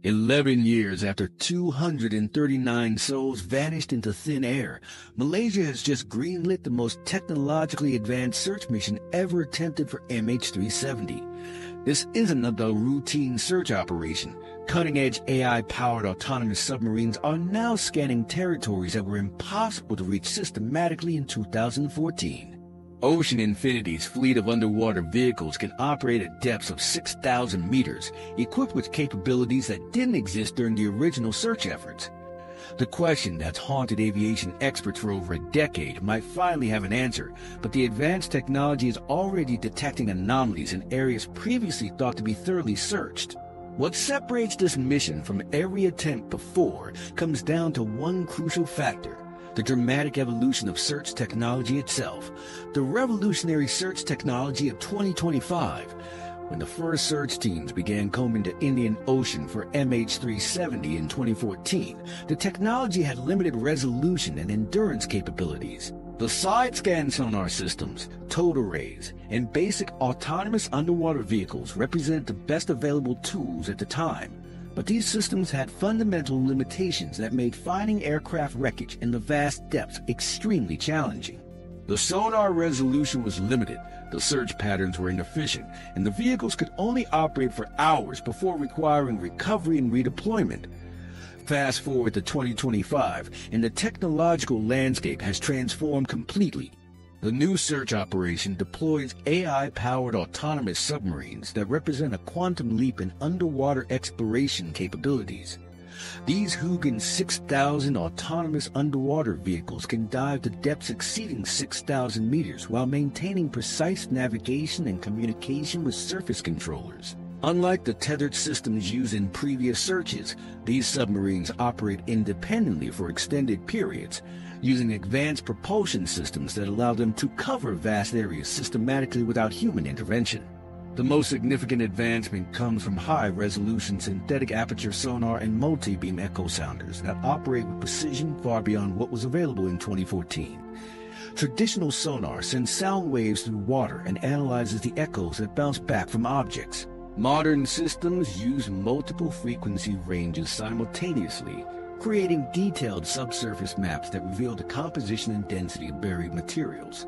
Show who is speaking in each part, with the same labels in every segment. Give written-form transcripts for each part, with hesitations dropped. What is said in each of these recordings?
Speaker 1: 11 years after 239 souls vanished into thin air, Malaysia has just greenlit the most technologically advanced search mission ever attempted for MH370. This isn't a routine search operation. Cutting-edge AI-powered autonomous submarines are now scanning territories that were impossible to reach systematically in 2014. Ocean Infinity's fleet of underwater vehicles can operate at depths of 6,000 meters, equipped with capabilities that didn't exist during the original search efforts. The question that's haunted aviation experts for over a decade might finally have an answer, but the advanced technology is already detecting anomalies in areas previously thought to be thoroughly searched. What separates this mission from every attempt before comes down to one crucial factor: the dramatic evolution of search technology itself. The revolutionary search technology of 2025. When the first search teams began combing the Indian Ocean for MH370 in 2014, the technology had limited resolution and endurance capabilities. The side-scan sonar systems, towed arrays, and basic autonomous underwater vehicles represented the best available tools at the time. But these systems had fundamental limitations that made finding aircraft wreckage in the vast depths extremely challenging. The sonar resolution was limited, the search patterns were inefficient, and the vehicles could only operate for hours before requiring recovery and redeployment. Fast forward to 2025, and the technological landscape has transformed completely. The new search operation deploys AI-powered autonomous submarines that represent a quantum leap in underwater exploration capabilities. These Hugin 6000 autonomous underwater vehicles can dive to depths exceeding 6,000 meters while maintaining precise navigation and communication with surface controllers. Unlike the tethered systems used in previous searches, these submarines operate independently for extended periods, using advanced propulsion systems that allow them to cover vast areas systematically without human intervention. The most significant advancement comes from high-resolution synthetic aperture sonar and multi-beam echo sounders that operate with precision far beyond what was available in 2014. Traditional sonar sends sound waves through water and analyzes the echoes that bounce back from objects. Modern systems use multiple frequency ranges simultaneously, creating detailed subsurface maps that reveal the composition and density of buried materials.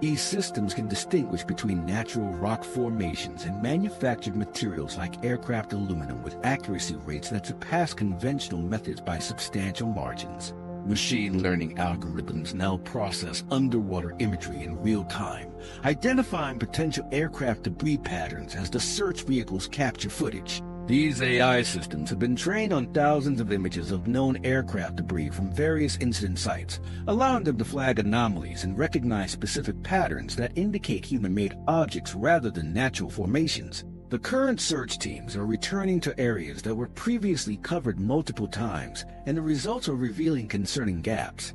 Speaker 1: These systems can distinguish between natural rock formations and manufactured materials like aircraft aluminum with accuracy rates that surpass conventional methods by substantial margins. Machine learning algorithms now process underwater imagery in real time, identifying potential aircraft debris patterns as the search vehicles capture footage. These AI systems have been trained on thousands of images of known aircraft debris from various incident sites, allowing them to flag anomalies and recognize specific patterns that indicate human-made objects rather than natural formations. The current search teams are returning to areas that were previously covered multiple times, and the results are revealing concerning gaps.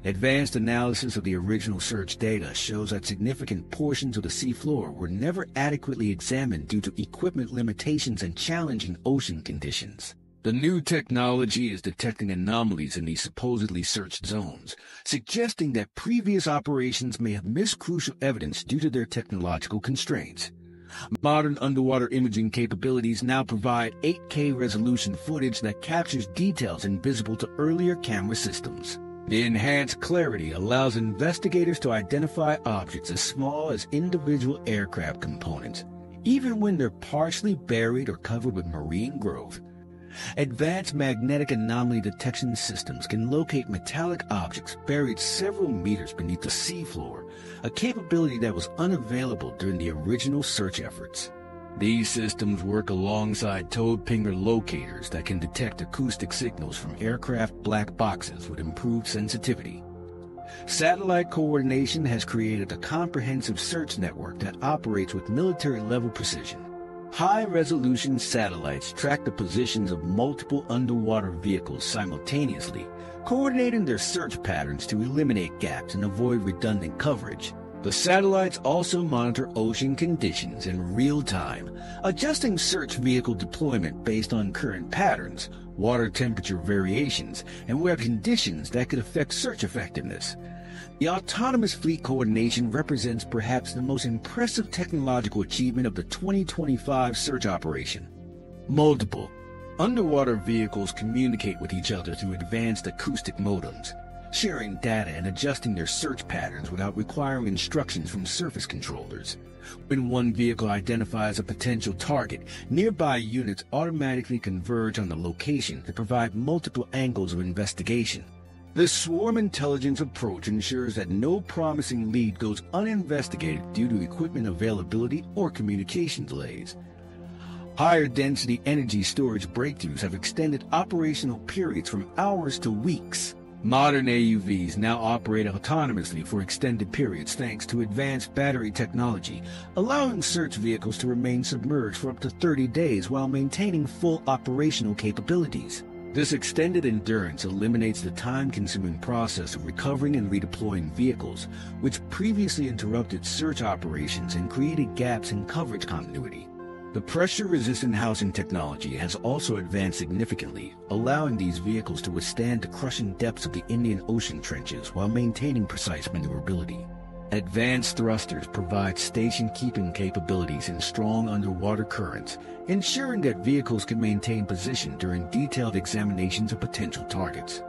Speaker 1: Advanced analysis of the original search data shows that significant portions of the seafloor were never adequately examined due to equipment limitations and challenging ocean conditions. The new technology is detecting anomalies in these supposedly searched zones, suggesting that previous operations may have missed crucial evidence due to their technological constraints. Modern underwater imaging capabilities now provide 8K resolution footage that captures details invisible to earlier camera systems. The enhanced clarity allows investigators to identify objects as small as individual aircraft components, even when they're partially buried or covered with marine growth. Advanced magnetic anomaly detection systems can locate metallic objects buried several meters beneath the seafloor, a capability that was unavailable during the original search efforts. These systems work alongside towed pinger locators that can detect acoustic signals from aircraft black boxes with improved sensitivity. Satellite coordination has created a comprehensive search network that operates with military-level precision. High-resolution satellites track the positions of multiple underwater vehicles simultaneously, coordinating their search patterns to eliminate gaps and avoid redundant coverage. The satellites also monitor ocean conditions in real time, adjusting search vehicle deployment based on current patterns, water temperature variations, and weather conditions that could affect search effectiveness. The autonomous fleet coordination represents perhaps the most impressive technological achievement of the 2025 search operation. Multiple Underwater vehicles communicate with each other through advanced acoustic modems, sharing data and adjusting their search patterns without requiring instructions from surface controllers. When one vehicle identifies a potential target, nearby units automatically converge on the location to provide multiple angles of investigation. This swarm intelligence approach ensures that no promising lead goes uninvestigated due to equipment availability or communication delays. Higher density energy storage breakthroughs have extended operational periods from hours to weeks. Modern AUVs now operate autonomously for extended periods thanks to advanced battery technology, allowing search vehicles to remain submerged for up to 30 days while maintaining full operational capabilities. This extended endurance eliminates the time-consuming process of recovering and redeploying vehicles, which previously interrupted search operations and created gaps in coverage continuity. The pressure-resistant housing technology has also advanced significantly, allowing these vehicles to withstand the crushing depths of the Indian Ocean trenches while maintaining precise maneuverability. Advanced thrusters provide station-keeping capabilities in strong underwater currents, ensuring that vehicles can maintain position during detailed examinations of potential targets.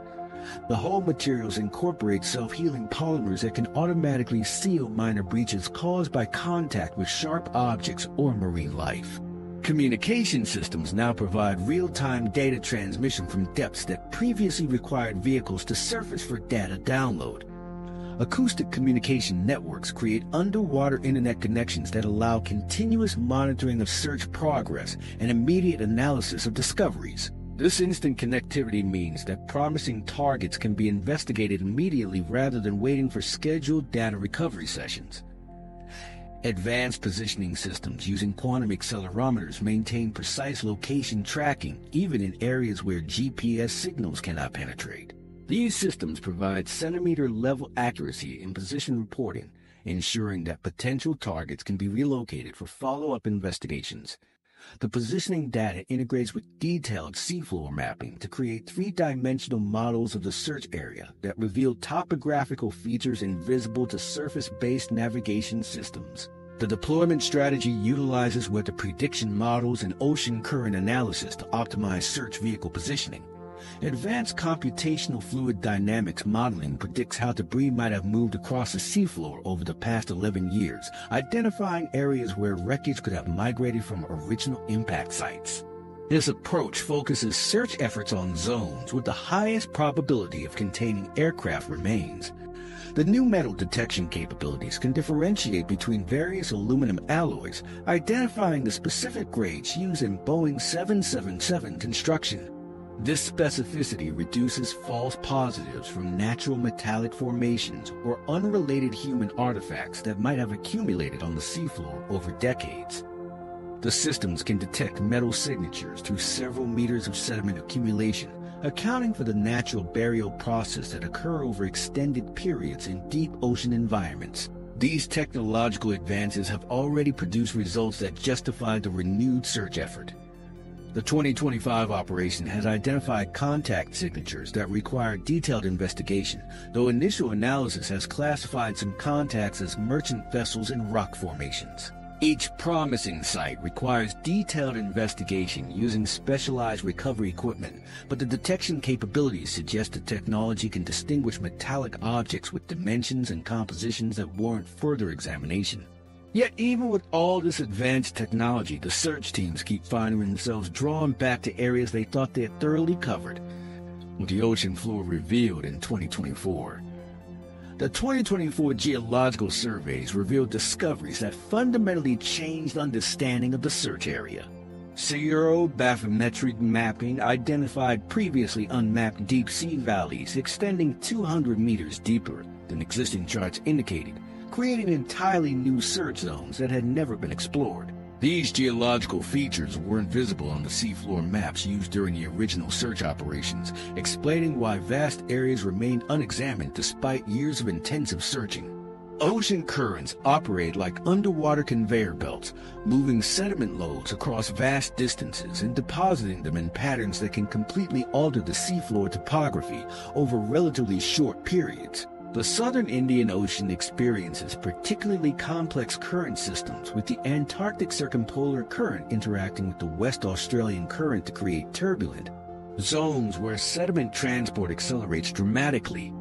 Speaker 1: The hull materials incorporate self-healing polymers that can automatically seal minor breaches caused by contact with sharp objects or marine life. Communication systems now provide real-time data transmission from depths that previously required vehicles to surface for data download. Acoustic communication networks create underwater internet connections that allow continuous monitoring of search progress and immediate analysis of discoveries. This instant connectivity means that promising targets can be investigated immediately rather than waiting for scheduled data recovery sessions. Advanced positioning systems using quantum accelerometers maintain precise location tracking even in areas where GPS signals cannot penetrate. These systems provide centimeter-level accuracy in position reporting, ensuring that potential targets can be relocated for follow-up investigations. The positioning data integrates with detailed seafloor mapping to create three-dimensional models of the search area that reveal topographical features invisible to surface-based navigation systems. The deployment strategy utilizes weather prediction models and ocean current analysis to optimize search vehicle positioning. Advanced computational fluid dynamics modeling predicts how debris might have moved across the seafloor over the past 11 years, identifying areas where wreckage could have migrated from original impact sites. This approach focuses search efforts on zones with the highest probability of containing aircraft remains. The new metal detection capabilities can differentiate between various aluminum alloys, identifying the specific grades used in Boeing 777 construction. This specificity reduces false positives from natural metallic formations or unrelated human artifacts that might have accumulated on the seafloor over decades. The systems can detect metal signatures through several meters of sediment accumulation, accounting for the natural burial process that occur over extended periods in deep ocean environments. These technological advances have already produced results that justify the renewed search effort. The 2025 operation has identified contact signatures that require detailed investigation, though initial analysis has classified some contacts as merchant vessels and rock formations. Each promising site requires detailed investigation using specialized recovery equipment, but the detection capabilities suggest the technology can distinguish metallic objects with dimensions and compositions that warrant further examination. Yet even with all this advanced technology, the search teams keep finding themselves drawn back to areas they thought they had thoroughly covered, with the ocean floor revealed in 2024. The 2024 geological surveys revealed discoveries that fundamentally changed understanding of the search area. Bathymetric mapping identified previously unmapped deep-sea valleys extending 200 meters deeper than existing charts indicated, creating entirely new search zones that had never been explored. These geological features weren't visible on the seafloor maps used during the original search operations, explaining why vast areas remained unexamined despite years of intensive searching. Ocean currents operate like underwater conveyor belts, moving sediment loads across vast distances and depositing them in patterns that can completely alter the seafloor topography over relatively short periods. The southern Indian Ocean experiences particularly complex current systems, with the Antarctic circumpolar current interacting with the West Australian current to create turbulent zones where sediment transport accelerates dramatically.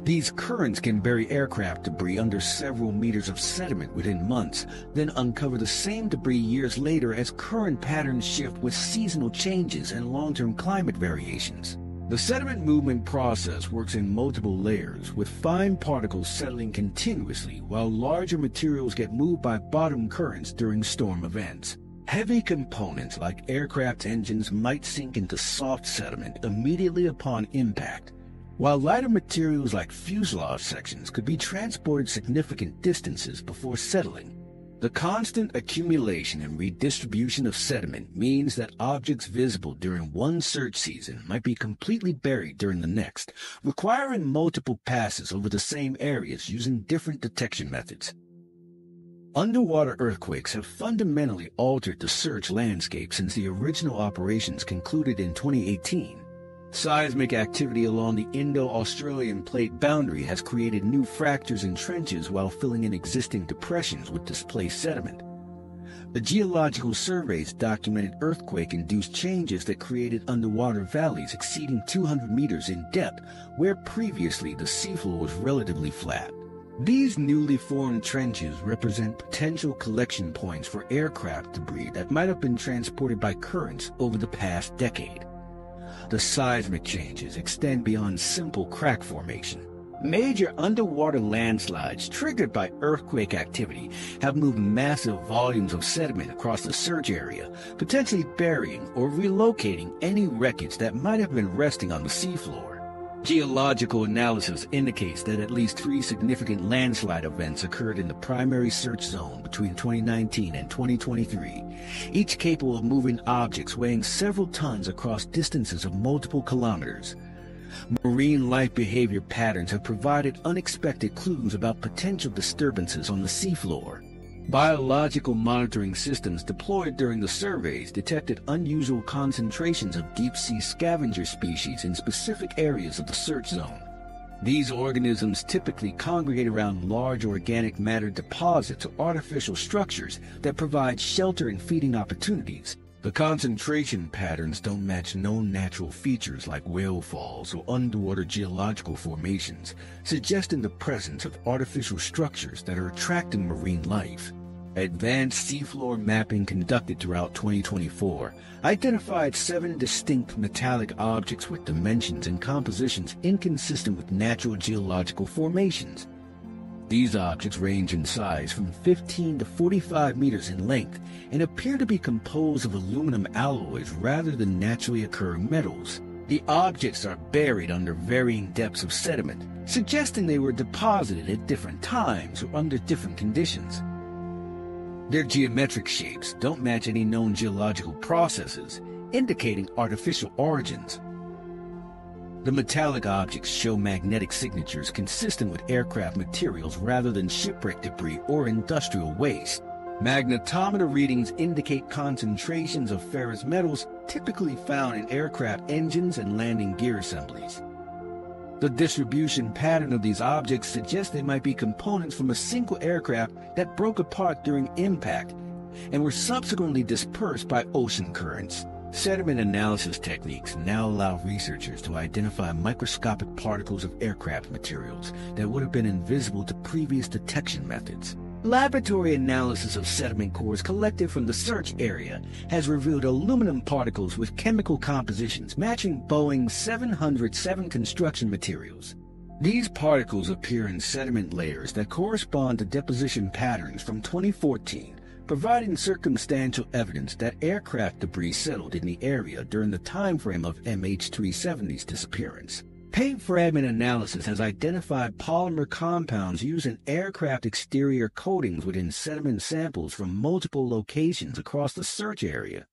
Speaker 1: These currents can bury aircraft debris under several meters of sediment within months, then uncover the same debris years later as current patterns shift with seasonal changes and long-term climate variations. The sediment movement process works in multiple layers, with fine particles settling continuously while larger materials get moved by bottom currents during storm events. Heavy components like aircraft engines might sink into soft sediment immediately upon impact, while lighter materials like fuselage sections could be transported significant distances before settling. The constant accumulation and redistribution of sediment means that objects visible during one search season might be completely buried during the next, requiring multiple passes over the same areas using different detection methods. Underwater earthquakes have fundamentally altered the search landscape since the original operations concluded in 2018. Seismic activity along the Indo-Australian plate boundary has created new fractures and trenches while filling in existing depressions with displaced sediment. The geological surveys documented earthquake-induced changes that created underwater valleys exceeding 200 meters in depth, where previously the seafloor was relatively flat. These newly formed trenches represent potential collection points for aircraft debris that might have been transported by currents over the past decade. The seismic changes extend beyond simple crack formation. Major underwater landslides triggered by earthquake activity have moved massive volumes of sediment across the search area, potentially burying or relocating any wreckage that might have been resting on the seafloor. Geological analysis indicates that at least 3 significant landslide events occurred in the primary search zone between 2019 and 2023, each capable of moving objects weighing several tons across distances of multiple kilometers. Marine life behavior patterns have provided unexpected clues about potential disturbances on the seafloor. Biological monitoring systems deployed during the surveys detected unusual concentrations of deep-sea scavenger species in specific areas of the search zone. These organisms typically congregate around large organic matter deposits or artificial structures that provide shelter and feeding opportunities. The concentration patterns don't match known natural features like whale falls or underwater geological formations, suggesting the presence of artificial structures that are attracting marine life. Advanced seafloor mapping conducted throughout 2024 identified 7 distinct metallic objects with dimensions and compositions inconsistent with natural geological formations. These objects range in size from 15 to 45 meters in length and appear to be composed of aluminum alloys rather than naturally occurring metals. The objects are buried under varying depths of sediment, suggesting they were deposited at different times or under different conditions. Their geometric shapes don't match any known geological processes, indicating artificial origins. The metallic objects show magnetic signatures consistent with aircraft materials rather than shipwreck debris or industrial waste. Magnetometer readings indicate concentrations of ferrous metals typically found in aircraft engines and landing gear assemblies. The distribution pattern of these objects suggests they might be components from a single aircraft that broke apart during impact and were subsequently dispersed by ocean currents. Sediment analysis techniques now allow researchers to identify microscopic particles of aircraft materials that would have been invisible to previous detection methods. Laboratory analysis of sediment cores collected from the search area has revealed aluminum particles with chemical compositions matching Boeing 707 construction materials. These particles appear in sediment layers that correspond to deposition patterns from 2014, providing circumstantial evidence that aircraft debris settled in the area during the time frame of MH370’s disappearance. Paint fragment analysis has identified polymer compounds used in aircraft exterior coatings within sediment samples from multiple locations across the search area.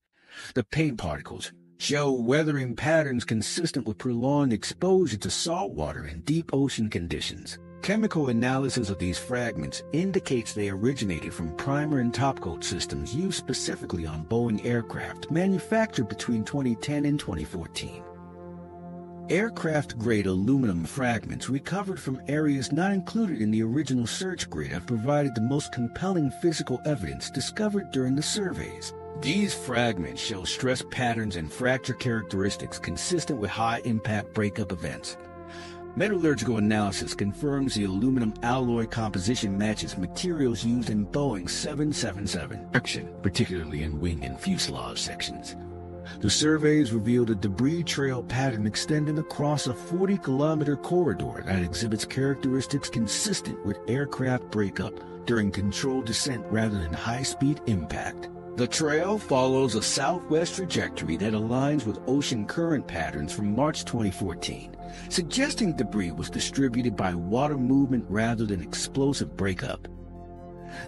Speaker 1: The paint particles show weathering patterns consistent with prolonged exposure to salt water in deep ocean conditions. Chemical analysis of these fragments indicates they originated from primer and topcoat systems used specifically on Boeing aircraft manufactured between 2010 and 2014. Aircraft-grade aluminum fragments recovered from areas not included in the original search grid have provided the most compelling physical evidence discovered during the surveys. These fragments show stress patterns and fracture characteristics consistent with high-impact breakup events. Metallurgical analysis confirms the aluminum alloy composition matches materials used in Boeing's 777 action, particularly in wing and fuselage sections. The surveys revealed a debris trail pattern extending across a 40-kilometer corridor that exhibits characteristics consistent with aircraft breakup during controlled descent rather than high-speed impact. The trail follows a southwest trajectory that aligns with ocean current patterns from March 2014, suggesting debris was distributed by water movement rather than explosive breakup.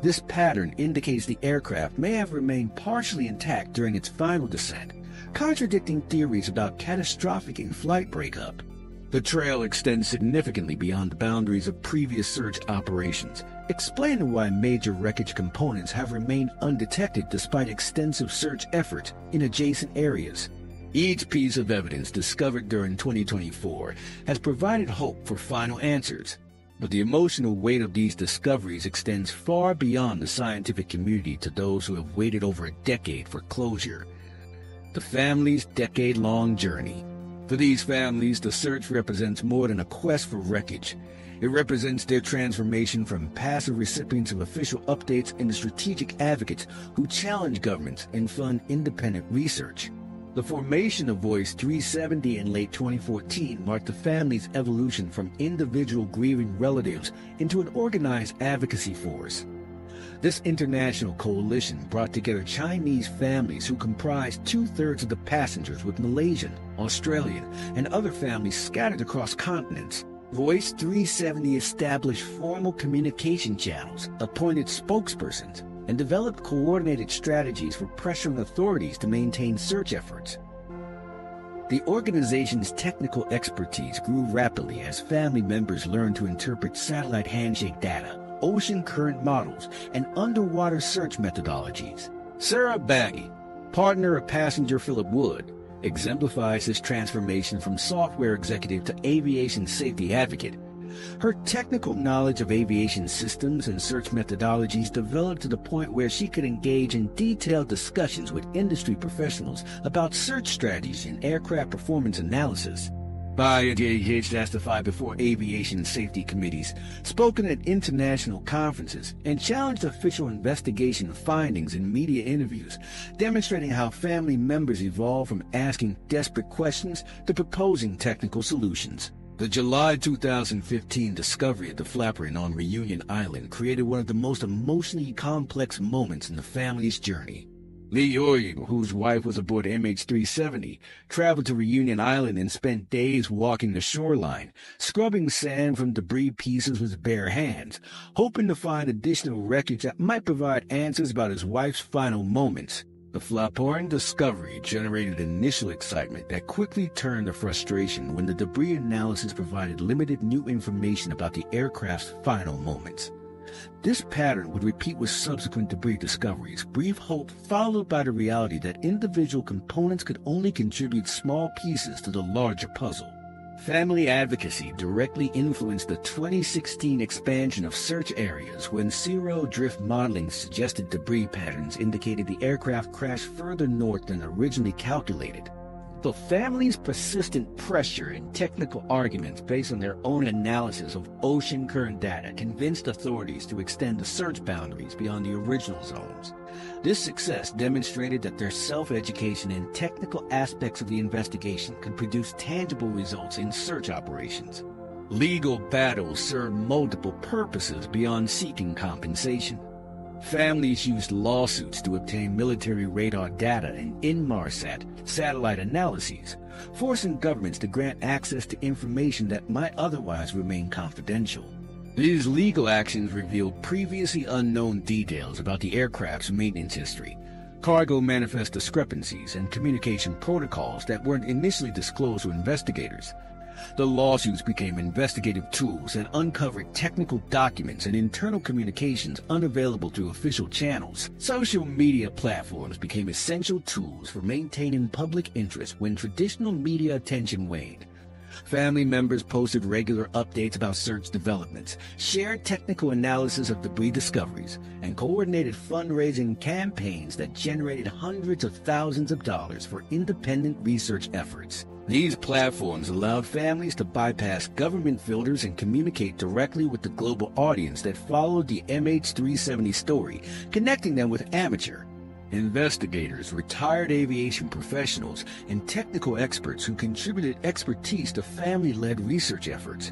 Speaker 1: This pattern indicates the aircraft may have remained partially intact during its final descent, contradicting theories about catastrophic in-flight breakup. The trail extends significantly beyond the boundaries of previous search operations, explaining why major wreckage components have remained undetected despite extensive search efforts in adjacent areas. Each piece of evidence discovered during 2024 has provided hope for final answers, but the emotional weight of these discoveries extends far beyond the scientific community to those who have waited over a decade for closure. The family's decade-long journey. For these families, the search represents more than a quest for wreckage. It represents their transformation from passive recipients of official updates into strategic advocates who challenge governments and fund independent research. The formation of Voice 370 in late 2014 marked the family's evolution from individual grieving relatives into an organized advocacy force. This international coalition brought together Chinese families who comprised two-thirds of the passengers with Malaysian, Australian, and other families scattered across continents. Voice 370 established formal communication channels, appointed spokespersons, and developed coordinated strategies for pressuring authorities to maintain search efforts. The organization's technical expertise grew rapidly as family members learned to interpret satellite handshake data, ocean current models, and underwater search methodologies. Sarah Baggy, partner of passenger Philip Wood, exemplifies this transformation from software executive to aviation safety advocate. Her technical knowledge of aviation systems and search methodologies developed to the point where she could engage in detailed discussions with industry professionals about search strategies and aircraft performance analysis. Baggy has testified before aviation safety committees, spoken at international conferences, and challenged official investigation findings in media interviews, demonstrating how family members evolve from asking desperate questions to proposing technical solutions. The July 2015 discovery of the Flapperin on Reunion Island created one of the most emotionally complex moments in the family's journey. Lee Oye, whose wife was aboard MH370, traveled to Reunion Island and spent days walking the shoreline, scrubbing sand from debris pieces with bare hands, hoping to find additional wreckage that might provide answers about his wife's final moments. The Flapperin discovery generated initial excitement that quickly turned to frustration when the debris analysis provided limited new information about the aircraft's final moments. This pattern would repeat with subsequent debris discoveries, brief hope followed by the reality that individual components could only contribute small pieces to the larger puzzle. Family advocacy directly influenced the 2016 expansion of search areas when zero drift modeling suggested debris patterns indicated the aircraft crashed further north than originally calculated. The family's persistent pressure and technical arguments based on their own analysis of ocean current data convinced authorities to extend the search boundaries beyond the original zones. This success demonstrated that their self-education and technical aspects of the investigation could produce tangible results in search operations. Legal battles served multiple purposes beyond seeking compensation. Families used lawsuits to obtain military radar data and Inmarsat satellite analyses, forcing governments to grant access to information that might otherwise remain confidential. These legal actions revealed previously unknown details about the aircraft's maintenance history, cargo manifest discrepancies, and communication protocols that weren't initially disclosed to investigators. The lawsuits became investigative tools that uncovered technical documents and internal communications unavailable through official channels. Social media platforms became essential tools for maintaining public interest when traditional media attention waned. Family members posted regular updates about search developments, shared technical analysis of debris discoveries, and coordinated fundraising campaigns that generated hundreds of thousands of dollars for independent research efforts. These platforms allowed families to bypass government filters and communicate directly with the global audience that followed the MH370 story, connecting them with amateur investigators, retired aviation professionals, and technical experts who contributed expertise to family-led research efforts.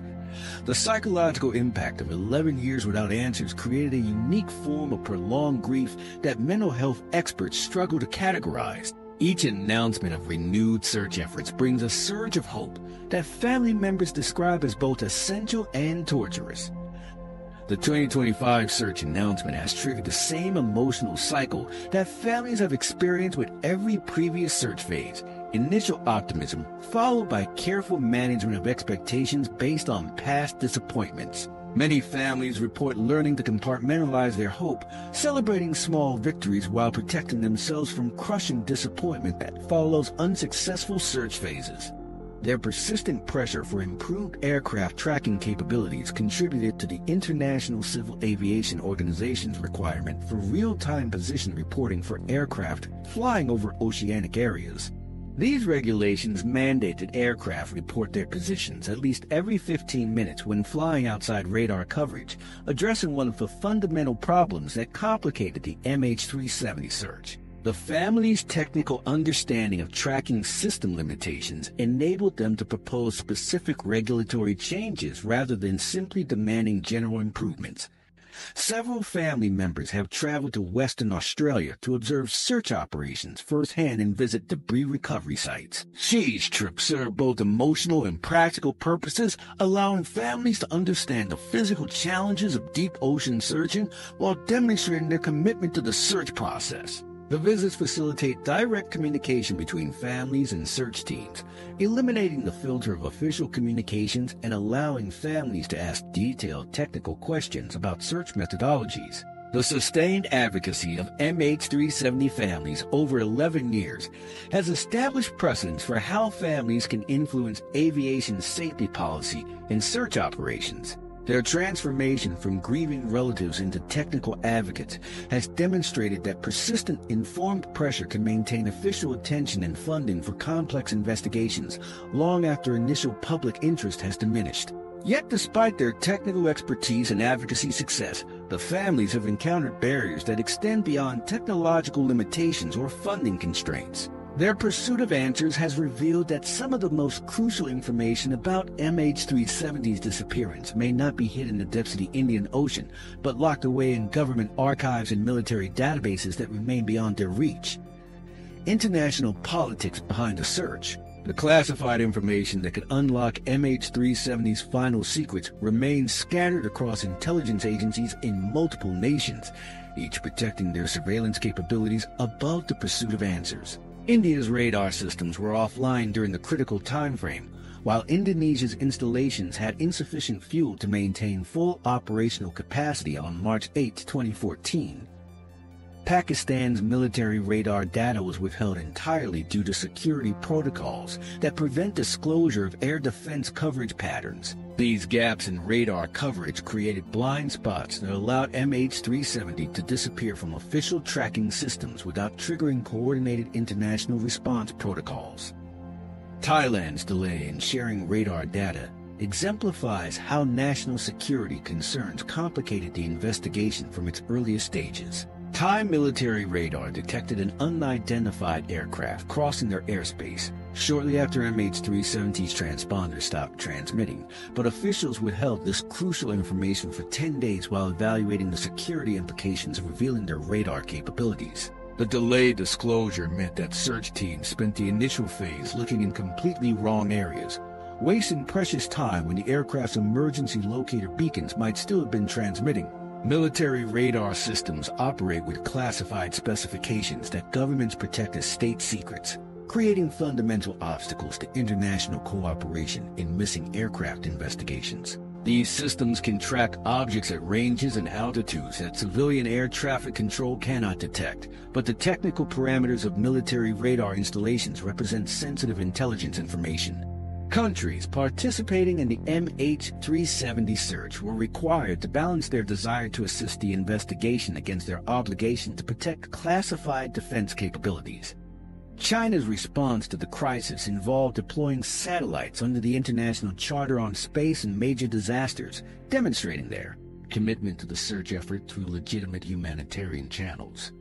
Speaker 1: The psychological impact of 11 years without answers created a unique form of prolonged grief that mental health experts struggle to categorize. Each announcement of renewed search efforts brings a surge of hope that family members describe as both essential and torturous. The 2025 search announcement has triggered the same emotional cycle that families have experienced with every previous search phase. Initial optimism, followed by careful management of expectations based on past disappointments. Many families report learning to compartmentalize their hope, celebrating small victories while protecting themselves from crushing disappointment that follows unsuccessful search phases. Their persistent pressure for improved aircraft tracking capabilities contributed to the International Civil Aviation Organization's requirement for real-time position reporting for aircraft flying over oceanic areas. These regulations mandate that aircraft report their positions at least every 15 minutes when flying outside radar coverage, addressing one of the fundamental problems that complicated the MH370 search. The family's technical understanding of tracking system limitations enabled them to propose specific regulatory changes rather than simply demanding general improvements. Several family members have traveled to Western Australia to observe search operations firsthand and visit debris recovery sites. These trips serve both emotional and practical purposes, allowing families to understand the physical challenges of deep ocean searching while demonstrating their commitment to the search process. The visits facilitate direct communication between families and search teams, eliminating the filter of official communications and allowing families to ask detailed technical questions about search methodologies. The sustained advocacy of MH370 families over 11 years has established precedents for how families can influence aviation safety policy and search operations. Their transformation from grieving relatives into technical advocates has demonstrated that persistent, informed pressure can maintain official attention and funding for complex investigations long after initial public interest has diminished. Yet despite their technical expertise and advocacy success, the families have encountered barriers that extend beyond technological limitations or funding constraints. Their pursuit of answers has revealed that some of the most crucial information about MH370's disappearance may not be hidden in the depths of the Indian Ocean, but locked away in government archives and military databases that remain beyond their reach. International politics behind the search. The classified information that could unlock MH370's final secrets remains scattered across intelligence agencies in multiple nations, each protecting their surveillance capabilities above the pursuit of answers. India's radar systems were offline during the critical time frame, while Indonesia's installations had insufficient fuel to maintain full operational capacity on March 8, 2014. Pakistan's military radar data was withheld entirely due to security protocols that prevent disclosure of air defense coverage patterns. These gaps in radar coverage created blind spots that allowed MH370 to disappear from official tracking systems without triggering coordinated international response protocols. Thailand's delay in sharing radar data exemplifies how national security concerns complicated the investigation from its earliest stages. Thai military radar detected an unidentified aircraft crossing their airspace shortly after MH370's transponder stopped transmitting, but officials withheld this crucial information for 10 days while evaluating the security implications of revealing their radar capabilities. The delayed disclosure meant that search teams spent the initial phase looking in completely wrong areas, wasting precious time when the aircraft's emergency locator beacons might still have been transmitting. Military radar systems operate with classified specifications that governments protect as state secrets, creating fundamental obstacles to international cooperation in missing aircraft investigations. These systems can track objects at ranges and altitudes that civilian air traffic control cannot detect, but the technical parameters of military radar installations represent sensitive intelligence information. Countries participating in the MH370 search were required to balance their desire to assist the investigation against their obligation to protect classified defense capabilities. China's response to the crisis involved deploying satellites under the International Charter on Space and Major Disasters, demonstrating their commitment to the search effort through legitimate humanitarian channels.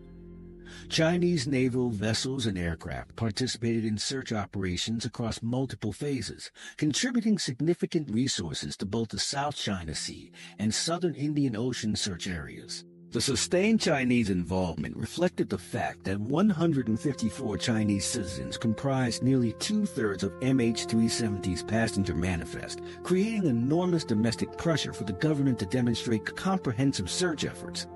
Speaker 1: Chinese naval vessels and aircraft participated in search operations across multiple phases, contributing significant resources to both the South China Sea and Southern Indian Ocean search areas. The sustained Chinese involvement reflected the fact that 154 Chinese citizens comprised nearly two-thirds of MH370's passenger manifest, creating enormous domestic pressure for the government to demonstrate comprehensive search efforts.